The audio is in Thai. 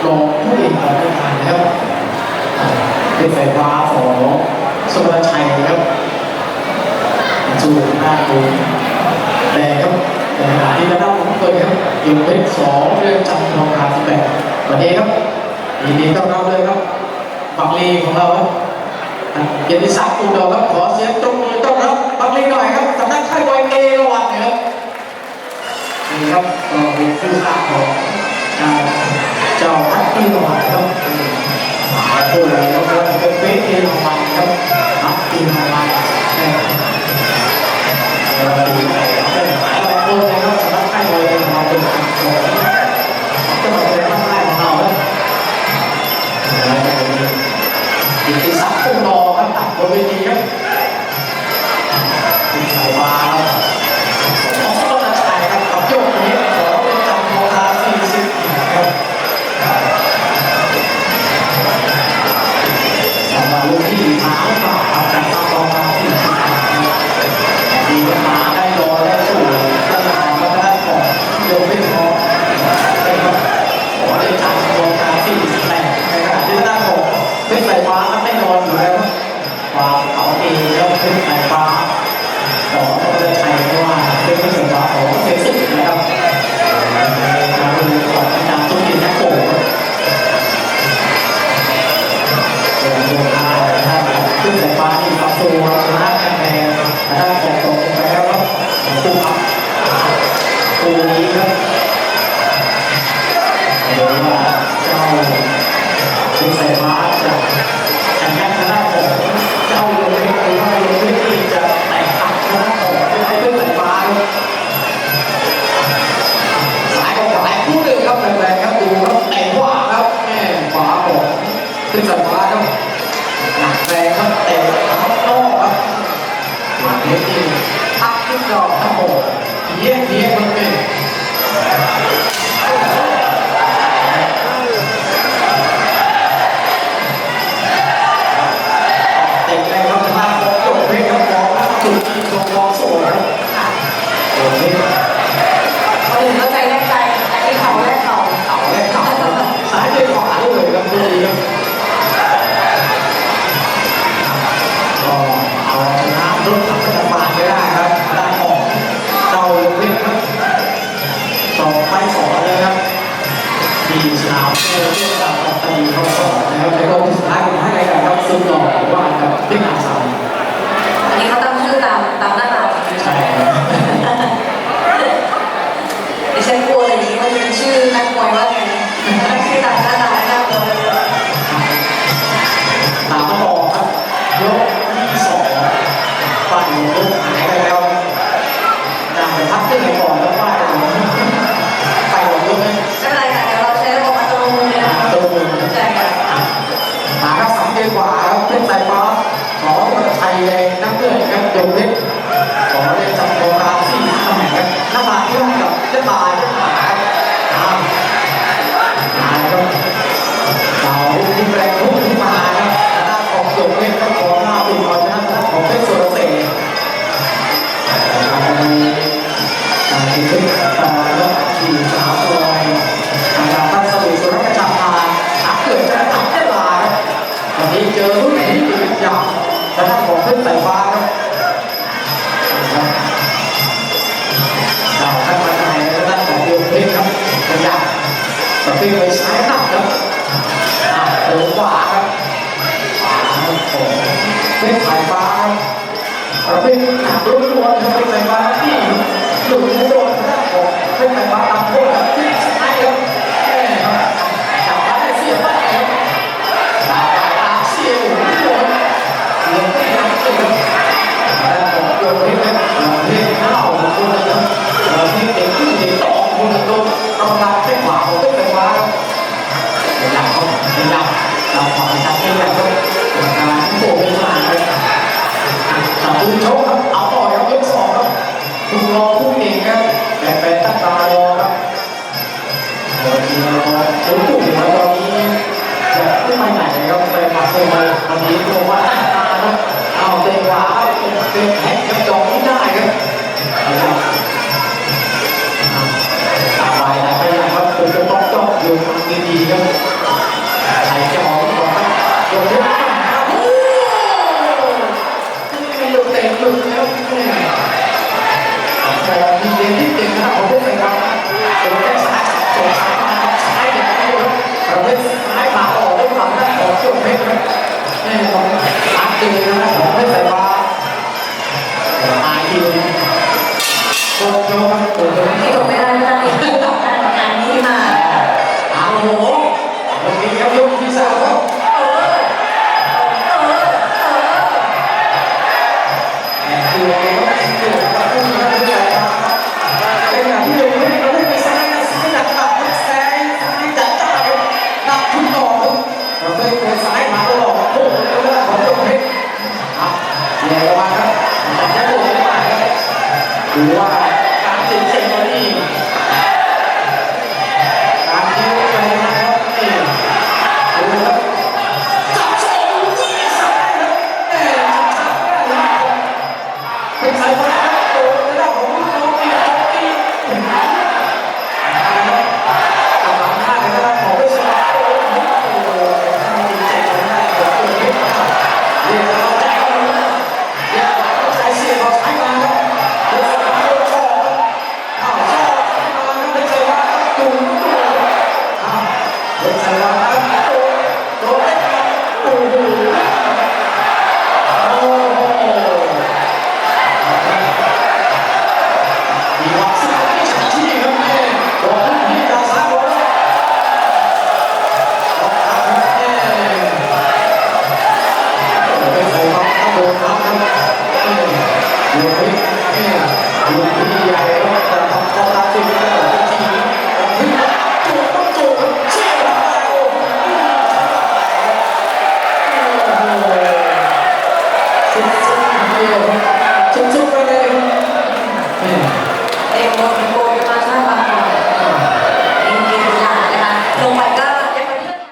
รองผู้เอกของประธานนะครับเป็นไฟฟ้าของสุวรรณชัยครับจูหน้าดูแดงครับในขณะที่ด้านหน้าผมเคยครับยิงเป็น2เรื่องจำทองคำ18วันนี้ครับยินดีต้อนรับเลยครับบักลีของเราครับเกียรติศักดิ์อุดมครับขอเสียงตบมือต้อนรับบักลีหน่อยครับสำนักค่ายมวยเอราวัณนะครับนี่ครับก็เป็นผู้สร้างของเจ้าพัดเอราวัณครับผู้ใหญ่เราเป็นเฟสเอราวัณครับพัดเอราวัณโอ้ยนะครับสำนักค่ายมวยของเราเป็นของจังหวัดเลยครับค่ายของเราครับกิตติศักดิ์อุดมครับตัดบนเวทีครับเป็นสายฟ้าครับของสุวรรณชัยครับกับโยกนี้ขอเป็นจำโมคา40ครับสำหรับลูกที่มาแล้วก็ทำจากโมคา40ดีมาได้รอได้สู้ตั้งแต่มาได้ของโยกเป็นของขอเป็นจำโมคา48ในขณะที่หน้าของเป็นสายฟ้าครับไม่นอนอยู่แล้วความเขาเองแล้วเป็นสายฟ้าของประเทศไทยเพราะว่าเป็นสายฟ้าของเซซิกนะครับการดูของอาจารย์ตุ้มกินนักโขงเป็นตัวท้ายนะครับขึ้นสายฟ้าที่ประตูชนะคะแนนได้ของตรงไปแล้วครับคู่ครับคู่นี้ครับเดี๋ยวว่าเจ้าเป็นสายฟ้าจะแข่งขันกันได้ของเจ้าโยเล็กหรือว่าโยเล็กที่จะแตกหักนะของเป็นไอ้เพื่อนสายฟ้าสายกับขวาคู่หนึ่งครับแรงๆครับดูครับเตะขวาครับแม่ขวาของขึ้นสายฟ้าครับหนักแรงครับเตะครับโต้ครับหลังเล็กที่พักขึ้นรอบครับโอ้เยี่ยมมันเป็นเตะแรงครับหน้าโยกเพชรครับบอลจุดที่ตรงบอลสวยครับโอ้ยคนอื่นเข้าใจแลกใจอันนี้เขาแลกเขาสายด้วยขวาด้วยครับดูดีครับก็เอาชนะรถถังจักรบาลไม่ได้ครับได้ออกเจ้าเล็กครับ2 ไป 2เลยครับที่สนามเรื่องการต่อตีเขา2นะครับในรอบสุดท้ายผมให้รายการครับซึ่งต่อว่ากับที่งานสายอันนี้เขาตั้งชื่อตามหน้าตาใช่ครับดิฉันกลัวอะไรนี้ว่าเป็นชื่อนักมวยว่าไงตั้งชื่อตามหน้าตาหน้าตัวตามมาต่อครับยกที่2ฝ่ายยกหายไปแล้วนำไปพักขึ้นไปก่อนแล้วฝ่ายไปหมดยกเลยไม่เป็นไรค่ะเดี๋ยวเราใช้ระบบอัตโนมือนะตัวมือใช่ค่ะมาครับ3 เกมกว่าครับเป็นสายฟ้าขอไทยแดงน้ำเงินครับยกเล็กขอเล่นจับโบราณ4 ตำแหน่งครับหน้าบาดที่กับจะตายจะหาครับตายครับเราที่แรงทุกที่มาครับหน้าของยกเล็กก็ขอหน้าดูเอาชนะของเพชรสุรเสกการที่ขึ้นต่อแล้วที่3 ตัวอาจารย์พัฒน์สวีสุรกจักรพานหาเกิดจะตัดได้ลายวันนี้เจอรุ่นที่เป็นอย่างและท่านของเพชรสายฟ้าครับเราท่านมาไหนและท่านของโยเพชรครับเป็นอย่างประเภทไปซ้ายหนักครับโอ้ขวาครับขวาของเพชรสายฟ้าครับประเภทหนักรุ่นล้วนครับเพชรสายฟ้าที่หลุดโดนหน้าของเพชรสายฟ้าตามโทษครับที่ซ้ายครับแม่ครับจับได้เสียบ้างครับเสียหมุนโดนเสียไม่ยั้งเลยแล้วของโยนเพชรครับเพชรเน่าคนนึงครับเพชรเด็กขึ้นเด็กต่อคนนึงโดนกรรมการแค่ขวาของเพชรสายฟ้าครับเป็นหลักเขาเป็นหลักเราขอจัดให้แบบกรรมการโบกไม่ผ่านเลยจับมือชกครับเอาต่อครับยก2ครับคุณรอผู้เองครับแต่เป็นตั้งตารอครับเดี๋ยวทีมเราลุ้นอยู่นะตอนนี้จะไม่ไปไหนครับไปมาโซมาวันนี้โซมาตั้งตาครับเอาเตะขวาเป็นแฮกครับยอมไม่ได้ครับตาไปนะไปยังครับคุณจะต้องจ้องอยู่ดีๆครับ